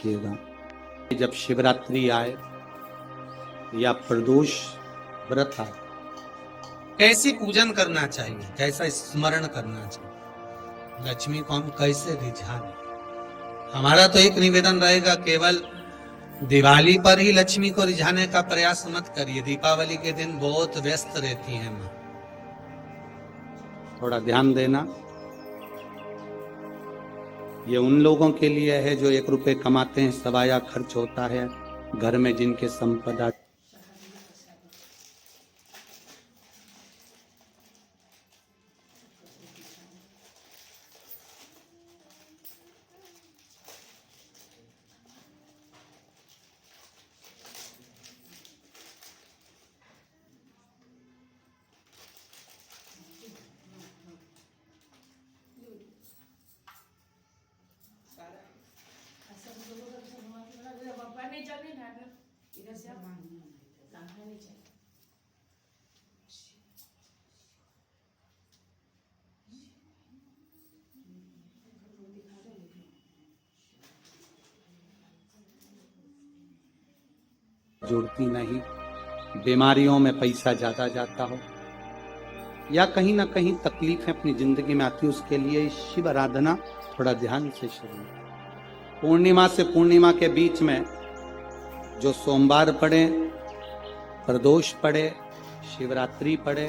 रखिएगा। जब शिवरात्रि आए या प्रदोष व्रत आए, कैसे पूजन करना चाहिए, कैसा स्मरण करना चाहिए, लक्ष्मी को हम कैसे रिझाएं। हमारा तो एक निवेदन रहेगा, केवल दिवाली पर ही लक्ष्मी को रिझाने का प्रयास मत करिए। दीपावली के दिन बहुत व्यस्त रहती हैं मां, थोड़ा ध्यान देना। ये उन लोगों के लिए है जो 1 रुपए कमाते हैं, सवाया खर्च होता है घर में, जिनके संपदा। जुड़ती नहीं, बीमारियों में पैसा ज्यादा जाता हो, या कहीं ना कहीं तकलीफें अपनी जिंदगी में आती है, उसके लिए शिव आराधना थोड़ा ध्यान से शुरू। पूर्णिमा से पूर्णिमा के बीच में जो सोमवार पड़े, प्रदोष पड़े, शिवरात्रि पड़े,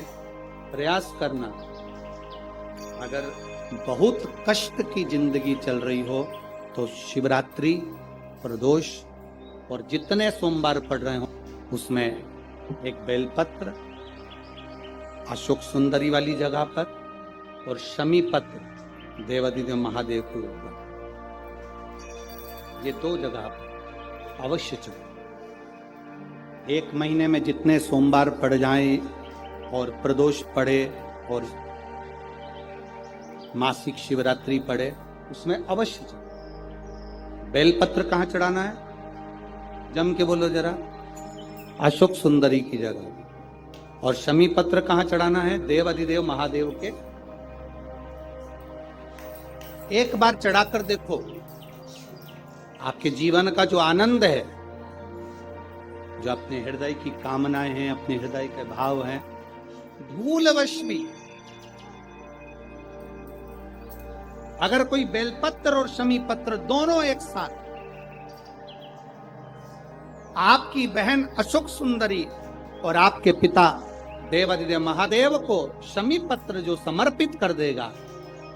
प्रयास करना। अगर बहुत कष्ट की जिंदगी चल रही हो तो शिवरात्रि, प्रदोष और जितने सोमवार पड़ रहे हो उसमें एक बेलपत्र अशोक सुंदरी वाली जगह पर और शमी पत्र देवादिदेव महादेव के ऊपर, ये 2 जगह पर अवश्य चलो। 1 महीने में जितने सोमवार पड़ जाएं और प्रदोष पड़े और मासिक शिवरात्रि पड़े, उसमें अवश्य चलो। बेलपत्र कहाँ चढ़ाना है, जम के बोलो जरा, अशोक सुंदरी की जगह। और शमी पत्र कहां चढ़ाना है, देवादिदेव महादेव के। एक बार चढ़ाकर देखो, आपके जीवन का जो आनंद है, जो अपने हृदय की कामनाएं हैं, अपने हृदय के भाव हैं, भूलवश भी अगर कोई बेलपत्र और शमी पत्र दोनों एक साथ आपकी बहन अशोक सुंदरी और आपके पिता देवादिदेव महादेव को शमी पत्र जो समर्पित कर देगा,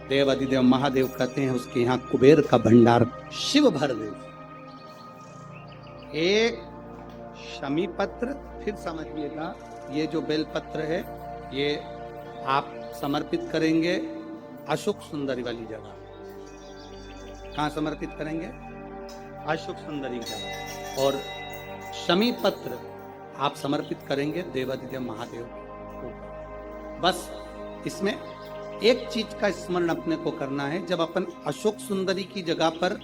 देवादिदेव महादेव कहते हैं उसके यहाँ कुबेर का भंडार शिव भर देगा। एक शमी पत्र, फिर समझिएगा, ये जो बेलपत्र है ये आप समर्पित करेंगे अशोक सुंदरी वाली जगह। कहाँ समर्पित करेंगे, अशोक सुंदरी जगह। और शमी पत्र आप समर्पित करेंगे देवादिदेव महादेव को। बस इसमें एक चीज का स्मरण अपने को करना है, जब अपन अशोक सुंदरी की जगह पर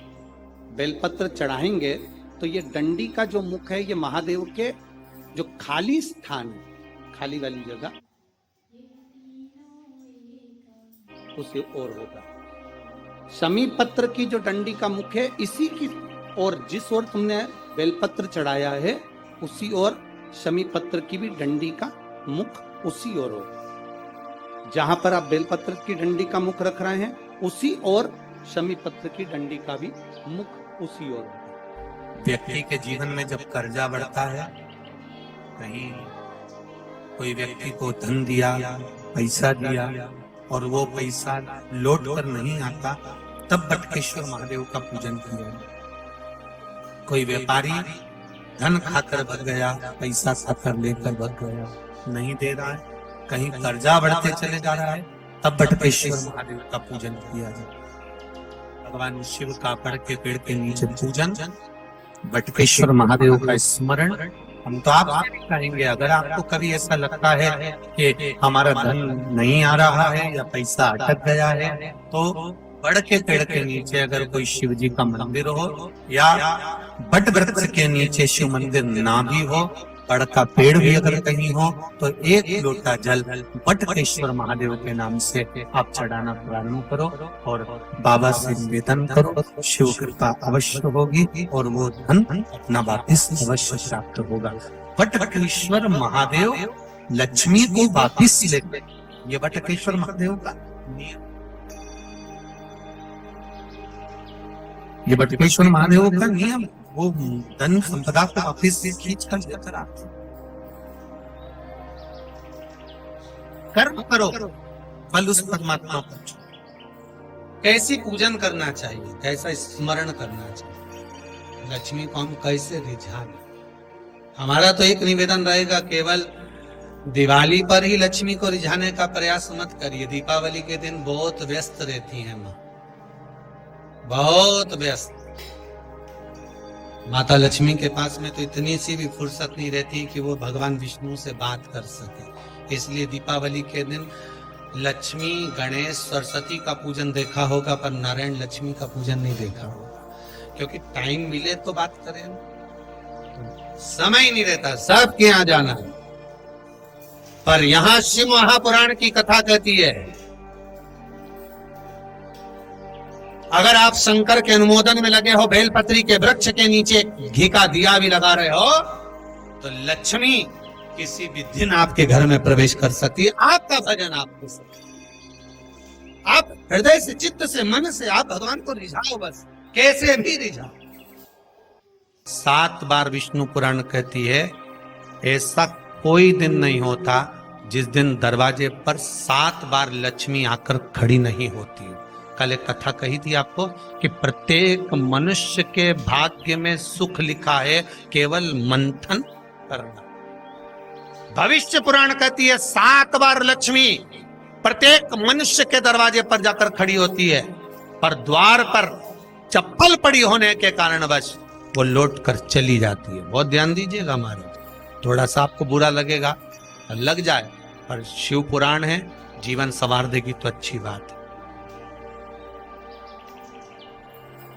बेलपत्र चढ़ाएंगे तो ये डंडी का जो मुख है, ये महादेव के जो खाली स्थान है, खाली वाली जगह, उसी ओर होगा। शमी पत्र की जो डंडी का मुख है, इसी की और जिस ओर तुमने बेलपत्र चढ़ाया है उसी ओर शमी पत्र की भी डंडी का मुख उसी ओर हो। जहां पर आप बेलपत्र की डंडी का मुख रख रहे हैं उसी ओर शमी पत्र की डंडी का भी मुख उसी ओर हो। व्यक्ति के जीवन में जब कर्जा बढ़ता है, कहीं कोई व्यक्ति को धन दिया, पैसा दिया और वो पैसा लौट कर नहीं आता, तब बटकेश्वर महादेव का पूजन किया। कोई व्यापारी धन खाकर भग गया, पैसा खाकर लेकर भग गया, नहीं दे रहा है, कहीं कर्जा बढ़ते चले जा रहा है, तब बटकेश्वर महादेव का पूजन किया जाए। भगवान शिव का पेड़ के पेड़ के नीचे पूजन, बटकेश्वर महादेव का स्मरण। हम तो आप कहेंगे, अगर आपको कभी ऐसा लगता है कि हमारा धन नहीं आ रहा है या पैसा अटक गया है, तो बड़ के पेड़ के नीचे अगर कोई शिव जी का मंदिर हो या बट वृक्ष के नीचे शिव मंदिर ना भी हो, बड़ का पेड़ भी अगर कहीं हो तो एक लोटा जल बटकेश्वर महादेव के नाम से आप चढ़ाना प्रारंभ करो और बाबा से निवेदन करो। शिव कृपा अवश्य होगी और वो धन अपना वापिस अवश्य प्राप्त होगा। बटकेश्वर महादेव लक्ष्मी को वापिस लेते, ये बटकेश्वर महादेव का नियम। ये बटकेश्वर महादेव का नियम, वो धन संपदा को वापिस खींच कर लेकर आते। कर्म करो, फल उस परमात्मा को। कैसी पूजन करना चाहिए, कैसा स्मरण करना चाहिए, लक्ष्मी को हम कैसे रिझाएं। हमारा तो एक निवेदन रहेगा, केवल दिवाली पर ही लक्ष्मी को रिझाने का प्रयास मत करिए। दीपावली के दिन बहुत व्यस्त रहती हैं माँ, बहुत व्यस्त। माता लक्ष्मी के पास में तो इतनी सी भी फुर्सत नहीं रहती कि वो भगवान विष्णु से बात कर सके। इसलिए दीपावली के दिन लक्ष्मी, गणेश, सरस्वती का पूजन देखा होगा, पर नारायण लक्ष्मी का पूजन नहीं देखा होगा, क्योंकि टाइम मिले तो बात करें, समय ही नहीं रहता, सबके यहाँ जाना है। पर यहां शिव महापुराण की कथा कहती है, अगर आप शंकर के अनुमोदन में लगे हो, बेलपत्री के वृक्ष के नीचे घी का दिया भी लगा रहे हो, तो लक्ष्मी किसी भी दिन आपके घर में प्रवेश कर सकती है। आपका भजन आपको आप हृदय से, चित्त से, मन से आप भगवान को रिझाओ, बस कैसे भी रिझाओ। 7 बार विष्णु पुराण कहती है, ऐसा कोई दिन नहीं होता जिस दिन दरवाजे पर 7 बार लक्ष्मी आकर खड़ी नहीं होती। कल एक कथा कही थी आपको कि प्रत्येक मनुष्य के भाग्य में सुख लिखा है, केवल मंथन करना। भविष्य पुराण कहती है 7 बार लक्ष्मी प्रत्येक मनुष्य के दरवाजे पर जाकर खड़ी होती है, पर द्वार पर चप्पल पड़ी होने के कारणवश वो लौट कर चली जाती है। बहुत ध्यान दीजिएगा, हमारे थोड़ा सा आपको बुरा लगेगा, लग जाए, पर शिव पुराण है, जीवन संवार देगी तो अच्छी बात है,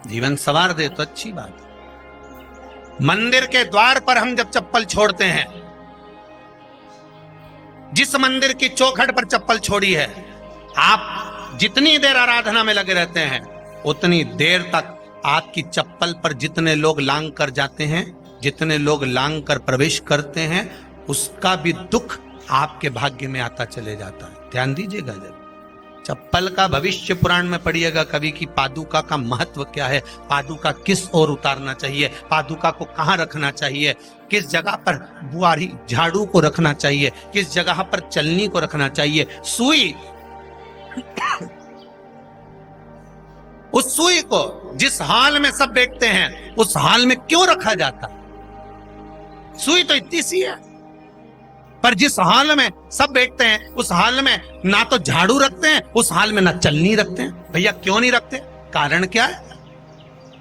जीवन संवार दे तो अच्छी बात है। मंदिर के द्वार पर हम जब चप्पल छोड़ते हैं, जिस मंदिर की चौखट पर चप्पल छोड़ी है, आप जितनी देर आराधना में लगे रहते हैं, उतनी देर तक आपकी चप्पल पर जितने लोग लांग कर जाते हैं, जितने लोग लांग कर प्रवेश करते हैं, उसका भी दुख आपके भाग्य में आता चले जाता है। ध्यान दीजिएगा जब चप्पल का भविष्य पुराण में पढ़िएगा कभी कि पादुका का महत्व क्या है, पादुका किस ओर उतारना चाहिए, पादुका को कहाँ रखना चाहिए, किस जगह पर बुआरी झाड़ू को रखना चाहिए, किस जगह पर चलनी को रखना चाहिए, सुई उस सुई को जिस हाल में सब बैठते हैं उस हाल में क्यों रखा जाता? सुई तो इतनी सी है, पर जिस हाल में सब बैठते हैं उस हाल में ना तो झाड़ू रखते हैं, उस हाल में ना चलनी रखते हैं। भैया क्यों नहीं रखते? कारण क्या है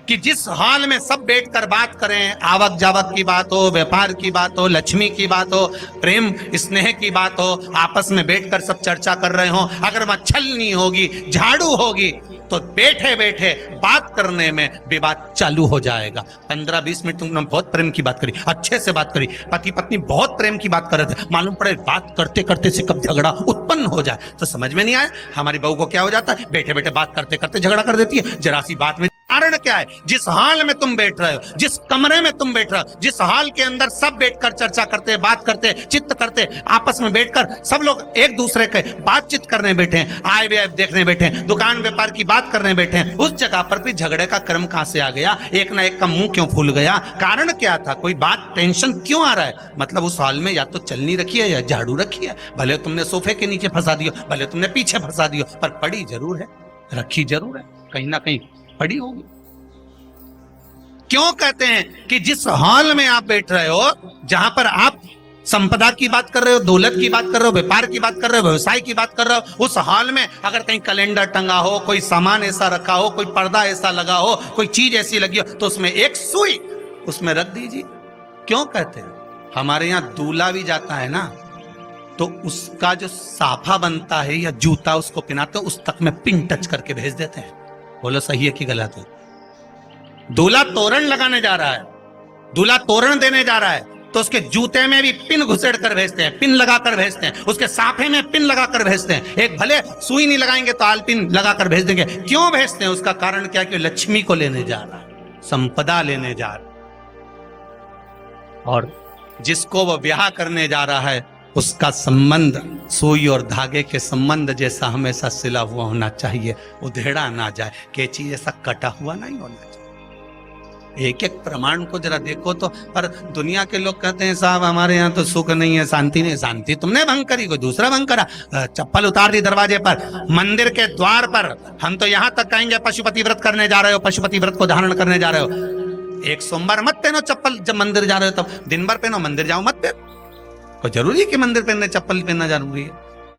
कि जिस हाल में सब बैठकर बात करें, आवक जावक की बात हो, व्यापार की बात हो, लक्ष्मी की बात हो, प्रेम स्नेह की बात हो, आपस में बैठकर सब चर्चा कर रहे हो, अगर वहां छलनी होगी, झाड़ू होगी, तो बैठे बैठे बात करने में विवाद चालू हो जाएगा। 15-20 मिनट तुमने बहुत प्रेम की बात करी, अच्छे से बात करी, पति पत्नी बहुत प्रेम की बात कर रहे थे, मालूम पड़े बात करते करते से कब झगड़ा उत्पन्न हो जाए तो समझ में नहीं आया। हमारी बहू को क्या हो जाता है, बैठे बैठे बात करते करते झगड़ा कर देती है। जरा सी बात में कारण क्या है? जिस हाल में तुम बैठ रहे हो, जिस कमरे में तुम बैठ रहे हो, जिस हाल के अंदर सब बैठकर चर्चा करते, बात करते, चित्त करते, आपस में बैठकर सब लोग एक दूसरे के बातचीत करने बैठे हैं, आय व्यय देखने बैठे हैं, दुकान व्यापार की बात करने बैठे हैं, उस जगह पर भी झगड़े का क्रम कहां से आ गया? एक ना एक का मुंह क्यों फूल गया? कारण क्या था? कोई बात टेंशन क्यों आ रहा है? मतलब उस हाल में या तो चलनी रखी है या झाड़ू रखी है, भले तुमने सोफे के नीचे फंसा दियो, भले तुमने पीछे फंसा दियो, पर पड़ी जरूर है, रखी जरूर है, कहीं ना कहीं पड़ी होगी। क्यों कहते हैं कि जिस हाल में आप बैठ रहे हो, जहां पर आप संपदा की बात कर रहे हो, दौलत की बात कर रहे हो, व्यापार की बात कर रहे हो, व्यवसाय की बात कर रहे हो, उस हाल में अगर कहीं कैलेंडर टंगा हो, कोई सामान ऐसा रखा हो, कोई पर्दा ऐसा लगा हो, कोई चीज ऐसी लगी हो, तो उसमें एक सुई उसमें रख दीजिए। क्यों कहते हैं? हमारे यहाँ दूल्हा भी जाता है ना, तो उसका जो साफा बनता है या जूता उसको पहनाते हैं, उस तक में पिन टच करके भेज देते हैं। बोलो सही है कि गलत है? दूल्हा तोरण लगाने जा रहा है, दूल्हा तोरण देने जा रहा है, तो उसके जूते में भी पिन घुसेड़ कर भेजते हैं, पिन लगा कर भेजते हैं, उसके साफे में पिन लगा कर भेजते हैं। एक भले सुई नहीं लगाएंगे तो आलपिन लगा कर भेज देंगे। क्यों भेजते हैं? उसका कारण क्या? कि लक्ष्मी को लेने जा रहा है, संपदा लेने जा रहा है। और जिसको वो ब्याह करने जा रहा है उसका संबंध सुई और धागे के संबंध जैसा हमेशा सिला हुआ होना चाहिए, उधेड़ा ना जाए, कैची जैसा कटा हुआ नहीं होना चाहिए। एक एक प्रमाण को जरा देखो तो। पर दुनिया के लोग कहते हैं साहब हमारे यहाँ तो सुख नहीं है, शांति नहीं। शांति तुमने भंग करी, कोई दूसरा भंग करा। चप्पल उतार दी दरवाजे पर, मंदिर के द्वार पर। हम तो यहाँ तक कहेंगे पशुपति व्रत करने जा रहे हो, पशुपति व्रत को धारण करने जा रहे हो, एक सोमवार मत पहनो चप्पल। जब मंदिर जा रहे हो तब दिन भर पहनो, मंदिर जाओ मत पहनो। कोई जरूरी है कि मंदिर पहनने चप्पल पहनना जरूरी है?